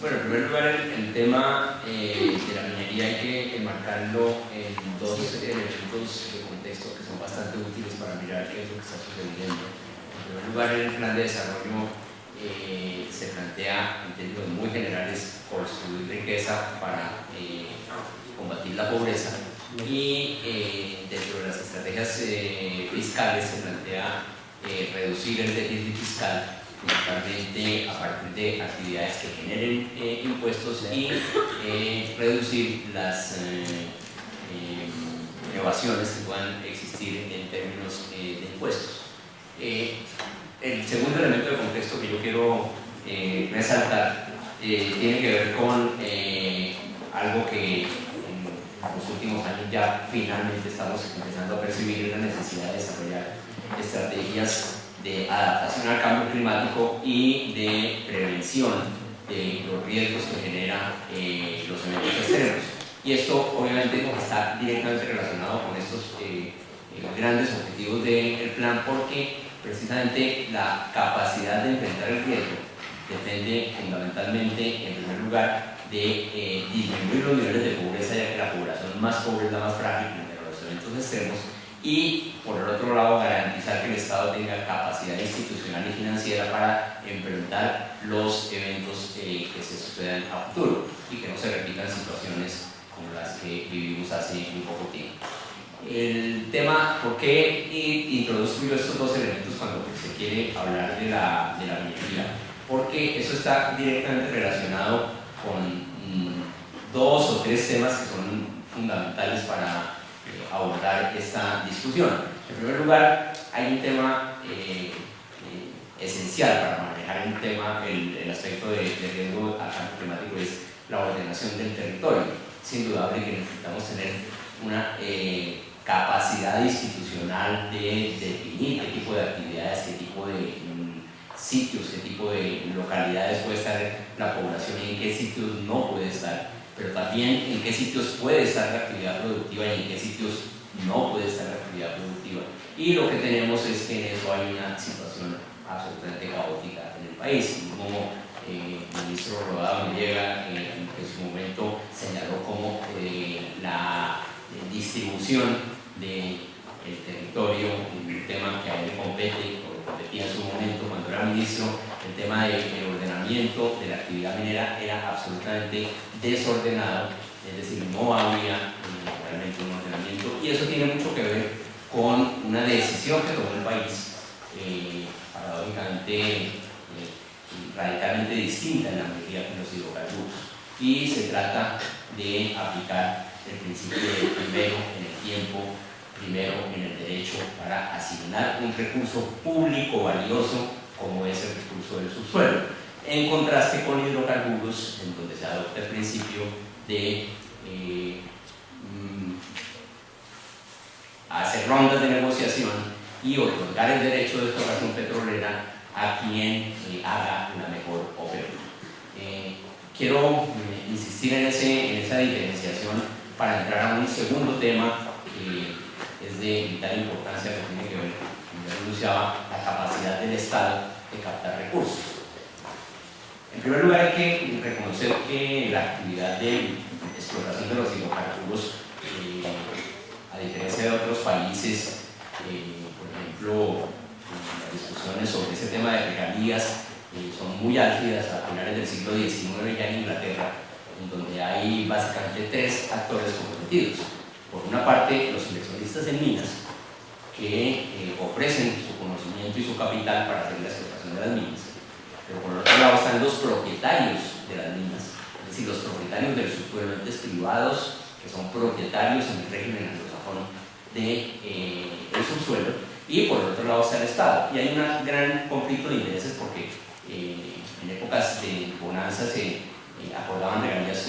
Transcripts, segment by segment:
Bueno, en primer lugar, el tema de la minería hay que enmarcarlo en dos elementos de contexto que son bastante útiles para mirar qué es lo que está sucediendo. En primer lugar, el plan de desarrollo se plantea en términos muy generales construir riqueza para combatir la pobreza, y dentro de las estrategias fiscales se plantea reducir el déficit fiscal principalmente a partir de actividades que generen impuestos y reducir las evasiones que puedan existir en términos de impuestos. El segundo elemento de contexto que yo quiero resaltar tiene que ver con algo que en los últimos años ya finalmente estamos empezando a percibir, la necesidad de desarrollar estrategias de adaptación al cambio climático y de prevención de los riesgos que generan los eventos extremos. Y esto obviamente está directamente relacionado con estos grandes objetivos del plan, porque precisamente la capacidad de enfrentar el riesgo depende fundamentalmente, en primer lugar, de disminuir los niveles de pobreza, ya que la población más pobre es la más frágil frente a los eventos extremos, y por el otro lado garantizar que el Estado tenga capacidad institucional y financiera para enfrentar los eventos que se sucedan a futuro y que no se repitan situaciones como las que vivimos hace muy poco tiempo. El tema, ¿por qué introduzco yo estos dos elementos cuando se quiere hablar de la minería? Porque eso está directamente relacionado con dos o tres temas que son fundamentales para abordar esta discusión. En primer lugar, hay un tema esencial para manejar el aspecto de riesgo al cambio climático, es la ordenación del territorio. Es indudable que necesitamos tener una capacidad institucional de definir qué tipo de actividades, qué tipo de sitios, qué tipo de localidades puede estar la población y en qué sitios no puede estar, pero también en qué sitios puede estar la actividad productiva y en qué sitios no puede estar la actividad productiva. Y lo que tenemos es que en eso hay una situación absolutamente caótica en el país. Como el ministro Rodado Noriega en su momento señaló como la distribución del territorio, un tema que a él le compete, o le competía en su momento cuando era ministro, el tema del ordenamiento de la actividad minera era absolutamente desordenado, es decir, no había realmente un ordenamiento, y eso tiene mucho que ver con una decisión que tomó el país, paradójicamente radicalmente distinta en la mayoría de los hidrocarburos, y se trata de aplicar el principio de primero en el tiempo, primero en el derecho, para asignar un recurso público valioso como es el recurso del subsuelo, en contraste con hidrocarburos, en donde se adopta el principio de hacer rondas de negociación y otorgar el derecho de explotación petrolera a quien haga una mejor oferta. Quiero insistir en esa diferenciación para entrar a un segundo tema que es de vital importancia, que tiene que ver, como ya anunciaba, la capacidad del Estado de captar recursos. En primer lugar, hay que reconocer que la actividad de explotación de los hidrocarburos, a diferencia de otros países, por ejemplo, las discusiones sobre ese tema de regalías son muy álgidas a finales del siglo XIX ya en Inglaterra, en donde hay básicamente tres actores comprometidos. Por una parte, los inversionistas en minas, que ofrecen su conocimiento y su capital para hacer la explotación de las minas, pero por otro lado están los propietarios de las minas, es decir, los propietarios del subsuelo, entes privados que son propietarios en el régimen anglosajón del subsuelo, y por otro lado está el Estado. Y hay un gran conflicto de intereses porque en épocas de bonanza se acordaban regalías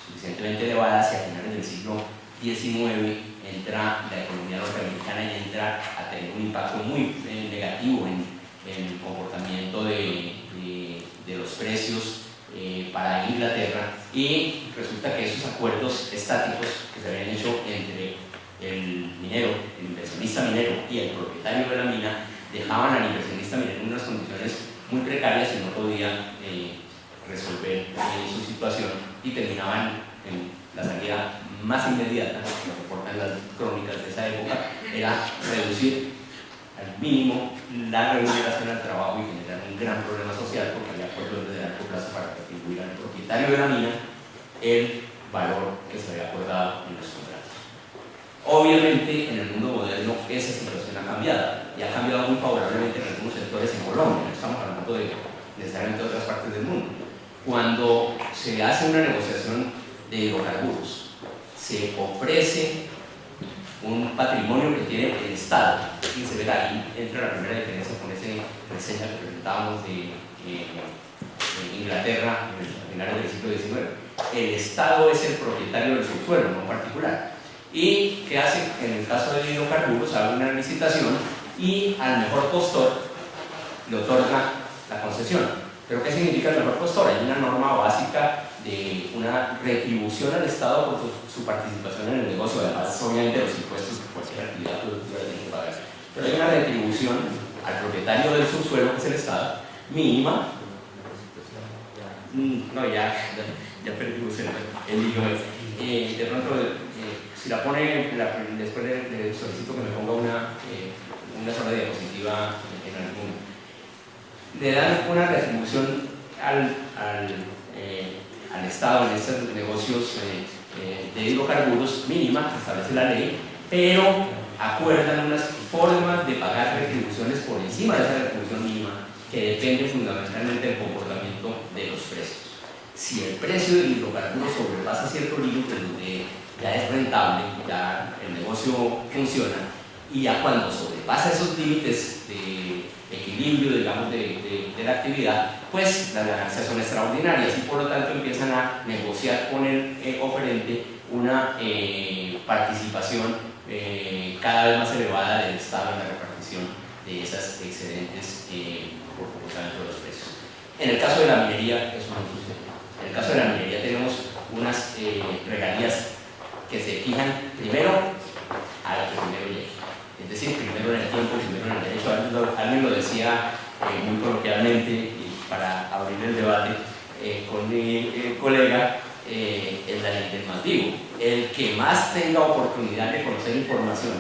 suficientemente elevadas, y a finales del siglo XIX entra la economía norteamericana y entra a tener un impacto muy negativo en el comportamiento de los precios para Inglaterra, y resulta que esos acuerdos estáticos que se habían hecho entre el minero, el inversionista minero y el propietario de la mina dejaban al inversionista minero en unas condiciones muy precarias y no podía resolver su situación y terminaban en la salida más inmediata, lo reportan las crónicas de esa época, era reducir al mínimo la remuneración al trabajo y generar un gran problema social porque había acuerdos de largo plazo para retribuir al propietario de la mina el valor que se había acordado en los contratos. Obviamente en el mundo moderno esa situación ha cambiado y ha cambiado muy favorablemente en algunos sectores en Colombia, no estamos hablando de necesariamente de otras partes del mundo. Cuando se hace una negociación de hidrocarburos, se ofrece un patrimonio que tiene el Estado, y se ve ahí, entra la primera diferencia con esa reseña que presentábamos de Inglaterra a finales del siglo XIX. El Estado es el propietario del subsuelo, no particular. ¿Y qué hace? En el caso de hidrocarburos, abre una licitación y al mejor postor le otorga la concesión. ¿Pero qué significa el mejor postor? Hay una norma básica de una retribución al Estado por su participación en el negocio, además obviamente los impuestos que cualquier actividad productiva tiene que pagar. Pero hay una retribución al propietario del subsuelo, que es el Estado, mínima. No, ya perdimos el lío. De pronto, si la pone, después le solicito que me ponga una sola diapositiva en algún. Le dan una retribución al Estado en estos negocios de hidrocarburos mínima, que establece la ley, pero acuerdan unas formas de pagar retribuciones por encima de esa retribución mínima que depende fundamentalmente del comportamiento de los precios. Si el precio del hidrocarburo sobrepasa cierto límite donde ya es rentable, ya el negocio funciona, y ya cuando sobrepasa esos límites de equilibrio, digamos, de la actividad, pues las ganancias son extraordinarias y por lo tanto empiezan a negociar con el oferente una participación cada vez más elevada del Estado en la repartición de esas excedentes por comportamiento de los precios. En el caso de la minería, eso no sucede. En el caso de la minería tenemos unas regalías que se fijan primero a la que primero llegue. Es decir, primero en el tiempo, primero en el derecho. Alguien lo decía muy coloquialmente y para abrir el debate con mi colega, es la ley del más vivo. El que más tenga oportunidad de conocer información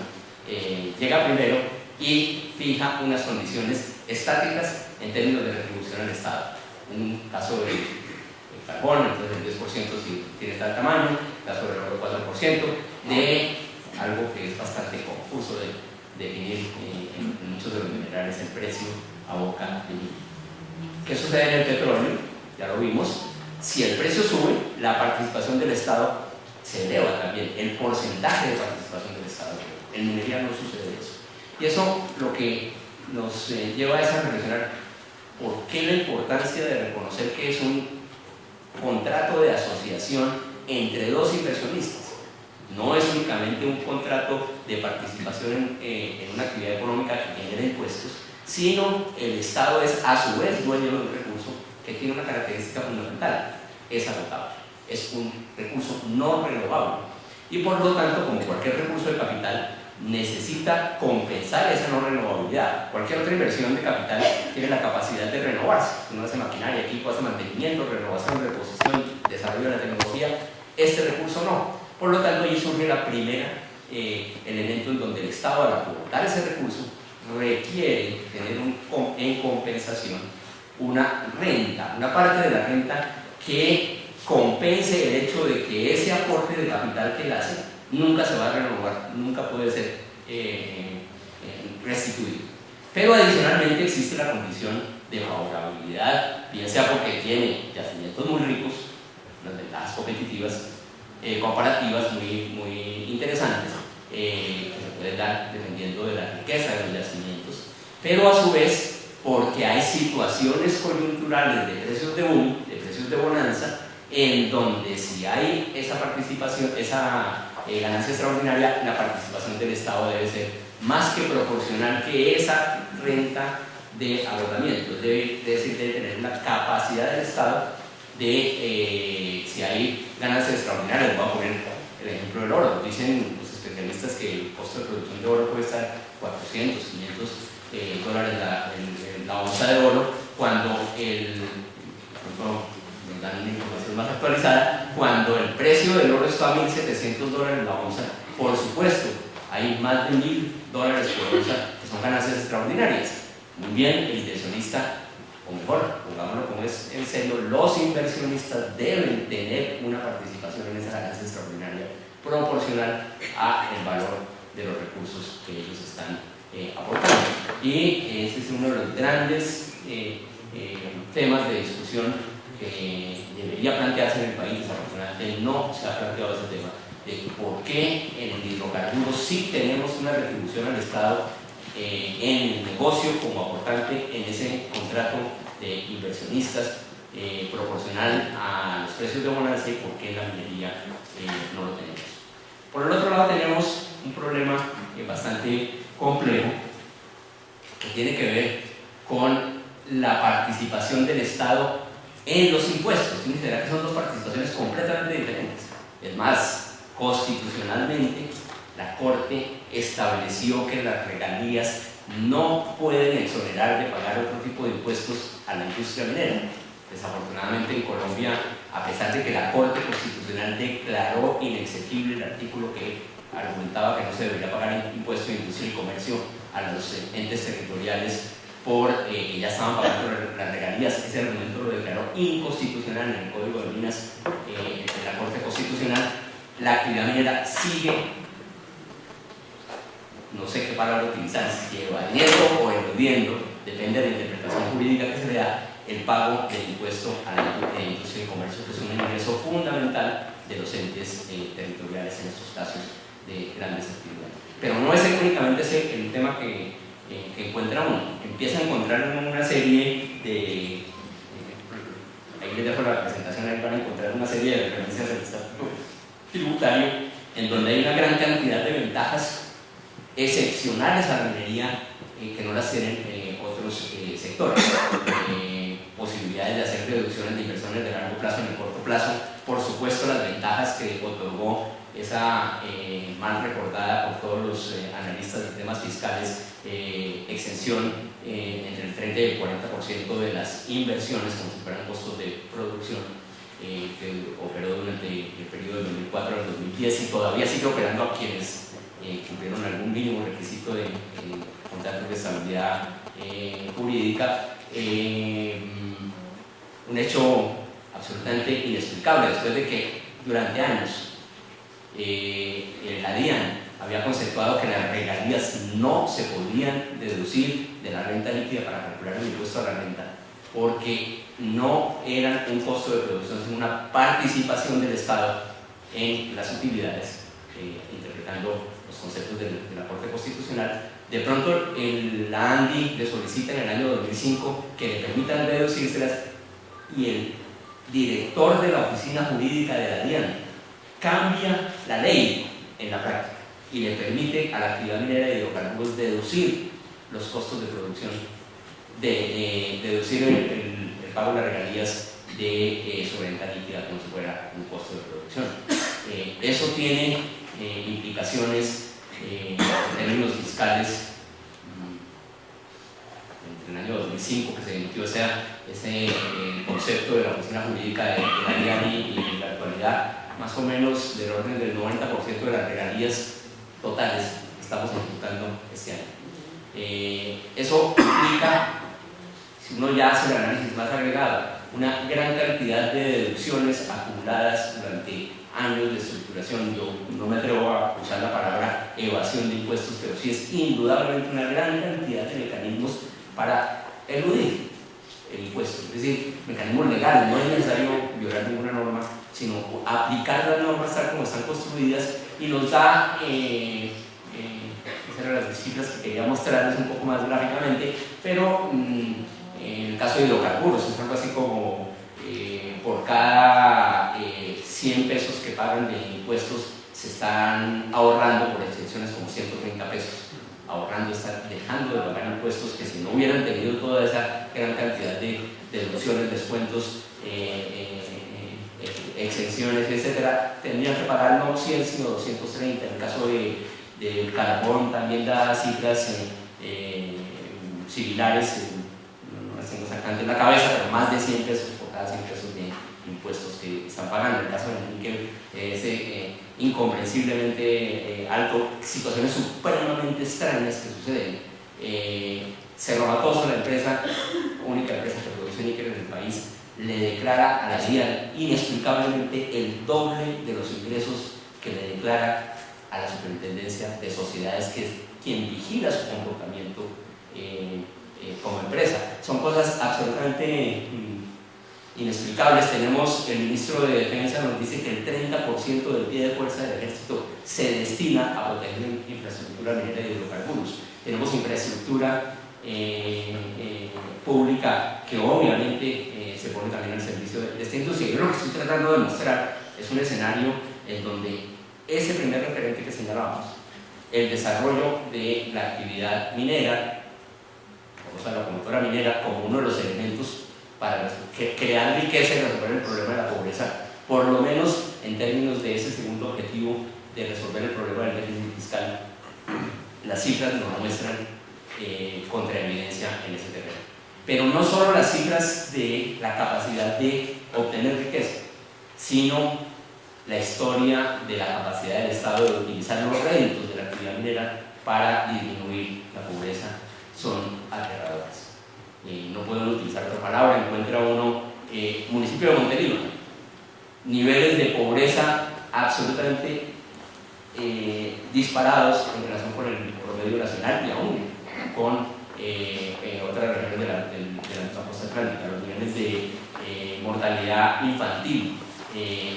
llega primero y fija unas condiciones estáticas en términos de retribución al Estado. En un caso de carbón, entonces el 10% si tiene tal tamaño, en caso del oro 4%, de algo que es bastante confuso de definir en muchos de los minerales el precio a boca de mí. ¿Qué sucede en el petróleo? Ya lo vimos. Si el precio sube, la participación del Estado se eleva también, el porcentaje de participación del Estado. En minería no sucede eso. Y eso lo que nos lleva es a reflexionar por qué la importancia de reconocer que es un contrato de asociación entre dos inversionistas. No es únicamente un contrato de participación en una actividad económica que genera impuestos, sino el Estado es a su vez dueño de un recurso que tiene una característica fundamental: es agotable, es un recurso no renovable y por lo tanto, como cualquier recurso de capital, necesita compensar esa no renovabilidad. Cualquier otra inversión de capital tiene la capacidad de renovarse. Uno hace maquinaria, equipo, hace mantenimiento, renovación, reposición, desarrollo de la tecnología. Este recurso no. Por lo tanto, ahí surge la primera elemento en donde el Estado, al aportar ese recurso, requiere tener en compensación una renta, una parte de la renta que compense el hecho de que ese aporte de capital que él hace nunca se va a renovar, nunca puede ser restituido. Pero adicionalmente existe la condición de favorabilidad, bien sea porque tiene yacimientos muy ricos, unas ventajas competitivas, comparativas muy interesantes, que se pueden dar dependiendo de la riqueza de los yacimientos, pero a su vez porque hay situaciones coyunturales de precios de boom, de precios de bonanza, en donde si hay esa participación, esa ganancia extraordinaria, la participación del Estado debe ser más que proporcional que esa renta de agotamiento. Debe tener la capacidad del Estado de, si hay ganancias extraordinarias, voy a poner el ejemplo del oro. Dicen los especialistas que el costo de producción de oro puede estar 400, 500 dólares la onza de oro, cuando más actualizada, cuando el precio del oro está a $1.700 la onza, por supuesto, hay más de $1.000 por onza, que son ganancias extraordinarias. Muy bien, el inversionista, o mejor, pongámoslo como es en serio, los inversionistas deben tener una participación en esa ganancia extraordinaria proporcional al valor de los recursos que ellos están aportando. Y ese es uno de los grandes temas de discusión que debería plantearse en el país. Desafortunadamente no se ha planteado ese tema de por qué en el hidrocarburo sí tenemos una retribución al Estado en el negocio como aportante en ese contrato de inversionistas proporcional a los precios de bonanza, y por qué en la minería no lo tenemos. Por el otro lado tenemos un problema bastante complejo que tiene que ver con la participación del Estado en los impuestos. ¿Sí? ¿Será que son dos participaciones completamente diferentes? Es más, constitucionalmente la Corte estableció que las regalías no pueden exonerar de pagar otro tipo de impuestos a la industria minera. Desafortunadamente en Colombia, a pesar de que la Corte Constitucional declaró inexequible el artículo que argumentaba que no se debería pagar impuestos de industria y comercio a los entes territoriales que ya estaban pagando las regalías, ese argumento lo declaró inconstitucional en el Código de Minas de la Corte Constitucional. La actividad minera sigue, no sé qué palabra utilizar, si evadiendo o eludiendo, depende de la interpretación jurídica que se le da, el pago del impuesto a la industria y comercio, que es un ingreso fundamental de los entes territoriales en estos casos de grandes actividades. Pero no es únicamente ese el tema que encuentra uno. Empieza a encontrar una serie de ahí les dejo la presentación, ahí van a encontrar una serie de referencias del estatuto tributario en donde hay una gran cantidad de ventajas excepcionales a la minería que no las tienen otros sectores. Posibilidades de hacer reducciones de inversiones de largo plazo en el corto plazo, por supuesto las ventajas que otorgó esa mal recordada por todos los analistas de temas fiscales, exención entre el 30 y el 40% de las inversiones como si fueran costos de producción, que operó durante el periodo del 2004 al 2010 y todavía sigue operando a quienes cumplieron algún mínimo requisito de contratos de estabilidad jurídica. Un hecho absolutamente inexplicable después de que durante años la DIAN había conceptuado que las regalías no se podían deducir de la renta líquida para calcular el impuesto a la renta, porque no eran un costo de producción, sino una participación del Estado en las utilidades, interpretando los conceptos de la Corte Constitucional. De pronto la ANDI le solicita en el año 2005 que le permitan deducírselas, y el director de la oficina jurídica de la DIAN cambia la ley en la práctica y le permite a la actividad minera de hidrocarburos deducir los costos de producción, deducir el pago de las regalías de su renta líquida como si fuera un costo de producción. Eso tiene implicaciones en términos fiscales. En el año 2005 que se emitió ese concepto de la oficina jurídica de la DIAN, y en la actualidad más o menos del orden del 90% de las regalías totales que estamos imputando este año. Eso implica, si uno ya hace el análisis más agregado, una gran cantidad de deducciones acumuladas durante años de estructuración. Yo no me atrevo a usar la palabra evasión de impuestos, pero sí es indudablemente una gran cantidad de mecanismos para eludir el impuesto, es decir, mecanismos legales. No es necesario violar ninguna norma, sino aplicar las normas tal como están construidas, y nos da esas eran las cifras que quería mostrarles un poco más gráficamente, pero en el caso de hidrocarburos es algo así como por cada 100 pesos que pagan de impuestos se están ahorrando por exenciones como 130 pesos. Ahorrando, están dejando de pagar impuestos que, si no hubieran tenido toda esa gran cantidad de deducciones, descuentos, exenciones, etcétera, tendrían que pagar no 100 sino 230. En el caso del carbón también da cifras similares, no las tengo exactamente en la cabeza, pero más de 100 pesos por cada 100 pesos de impuestos que están pagando. El caso de níquel es incomprensiblemente alto, situaciones supremamente extrañas que suceden. Cerro Matoso, la empresa, única empresa que produce níquel en el país, le declara a la DIAN inexplicablemente el doble de los ingresos que le declara a la Superintendencia de Sociedades, que es quien vigila su comportamiento como empresa. Son cosas absolutamente inexplicables. Tenemos, el ministro de Defensa nos dice que el 30% del pie de fuerza del ejército se destina a proteger infraestructura minera y hidrocarburos. Tenemos infraestructura pública que obviamente se pone también al servicio de esta industria. Yo lo que estoy tratando de mostrar es un escenario en donde ese primer referente que señalábamos, el desarrollo de la actividad minera, o sea, la locomotora minera, como uno de los elementos para crear riqueza y resolver el problema de la pobreza, por lo menos en términos de ese segundo objetivo de resolver el problema del déficit fiscal, las cifras nos muestran contraevidencia en ese terreno. Pero no solo las cifras de la capacidad de obtener riqueza, sino la historia de la capacidad del Estado de utilizar los réditos de la actividad minera para disminuir la pobreza son aterradoras. No puedo utilizar otra palabra. Encuentra uno, municipio de Montelíbano, niveles de pobreza absolutamente disparados en relación con el promedio nacional y aún con otras regiones de la costa atlántica. Los niveles de mortalidad infantil,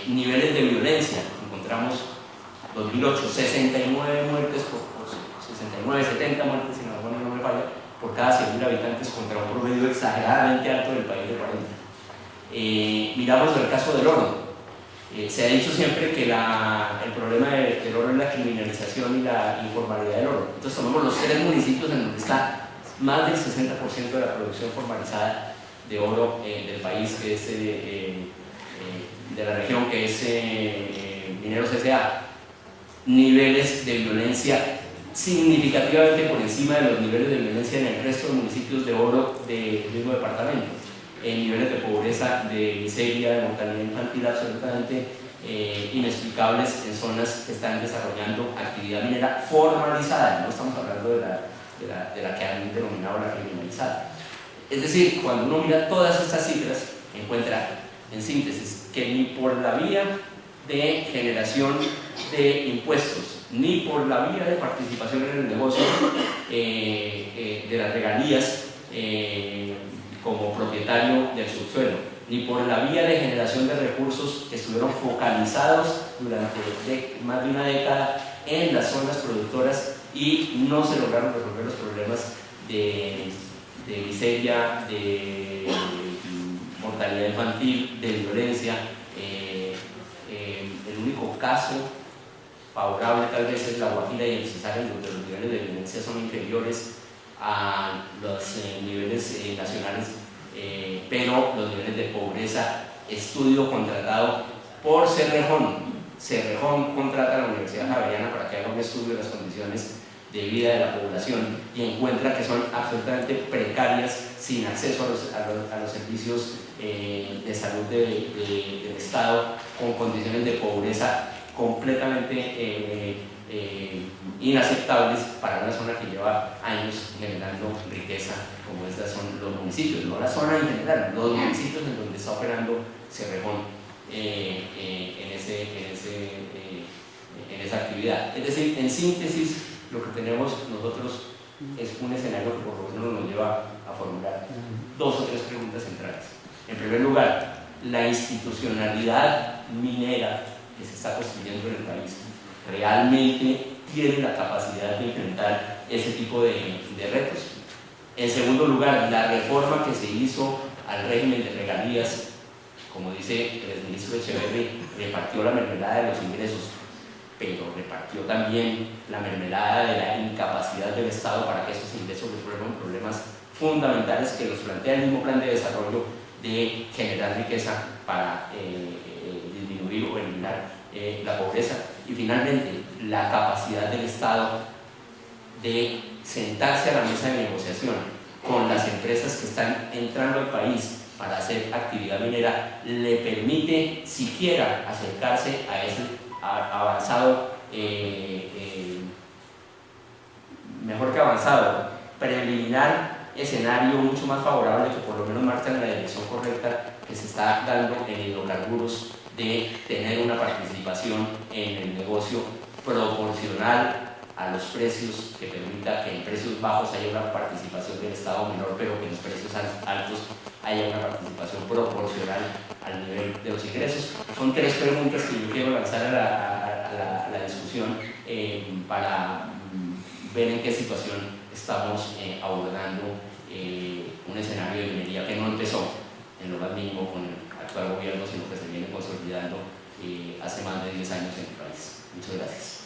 niveles de violencia. Encontramos 2008, 69 muertes, 69, 70 muertes, si no me falla, por cada 100.000 habitantes, contra un promedio exageradamente alto del país de 40. Miramos el caso del oro. Se ha dicho siempre que el problema del oro es la criminalización y la informalidad del oro. Entonces tomamos los 3 municipios en donde está más del 60% de la producción formalizada de oro del país, que es de la región, que es Mineros S.A. Niveles de violencia significativamente por encima de los niveles de violencia en el resto de municipios de oro del mismo departamento. Niveles de pobreza, de miseria, de mortalidad infantil absolutamente inexplicables en zonas que están desarrollando actividad minera formalizada. No estamos hablando de la que han denominado la criminalizada. Es decir, cuando uno mira todas estas cifras, encuentra en síntesis que ni por la vía de generación de impuestos, ni por la vía de participación en el negocio de las regalías como propietario del subsuelo, ni por la vía de generación de recursos que estuvieron focalizados durante más de una década en las zonas productoras y no se lograron resolver los problemas de miseria, de mortalidad infantil, de violencia. El único caso favorable tal vez es la Guajira y el Cesar, en donde los niveles de violencia son inferiores a los niveles nacionales, pero los niveles de pobreza, estudio contratado por Cerrejón. Cerrejón contrata a la Universidad Javeriana para que haga un estudio de las condiciones de vida de la población y encuentra que son absolutamente precarias, sin acceso a los servicios de salud del Estado, con condiciones de pobreza completamente inaceptables para una zona que lleva años generando riqueza, como estas son los municipios, no la zona en general, los municipios en donde está operando Cerrejón en esa actividad. Es decir, en síntesis, lo que tenemos nosotros es un escenario que por lo menos nos lleva a formular 2 o 3 preguntas centrales. En primer lugar, la institucionalidad minera que se está construyendo en el país realmente tiene la capacidad de enfrentar ese tipo de retos. En segundo lugar, la reforma que se hizo al régimen de regalías, como dice el ministro Echeverri, repartió la mermelada de los ingresos, pero repartió también la mermelada de la incapacidad del Estado para que esos ingresos resuelvan problemas fundamentales que nos plantea el mismo plan de desarrollo de generar riqueza para disminuir o eliminar la pobreza. Y finalmente, la capacidad del Estado de sentarse a la mesa de negociación con las empresas que están entrando al país para hacer actividad minera le permite siquiera acercarse a ese avanzado, mejor que avanzado, preliminar escenario mucho más favorable, que por lo menos marcha en la dirección correcta que se está dando en hidrocarburos, de tener una participación en el negocio proporcional a los precios, que permita que en precios bajos haya una participación del Estado menor, pero que en los precios altos haya una participación proporcional al nivel de los ingresos. Son tres preguntas que yo quiero lanzar a la discusión para ver en qué situación estamos abordando un escenario de minería que no empezó en lo más mínimo con el actual gobierno, sino que se viene consolidando hace más de 10 años en el país. Muchas gracias.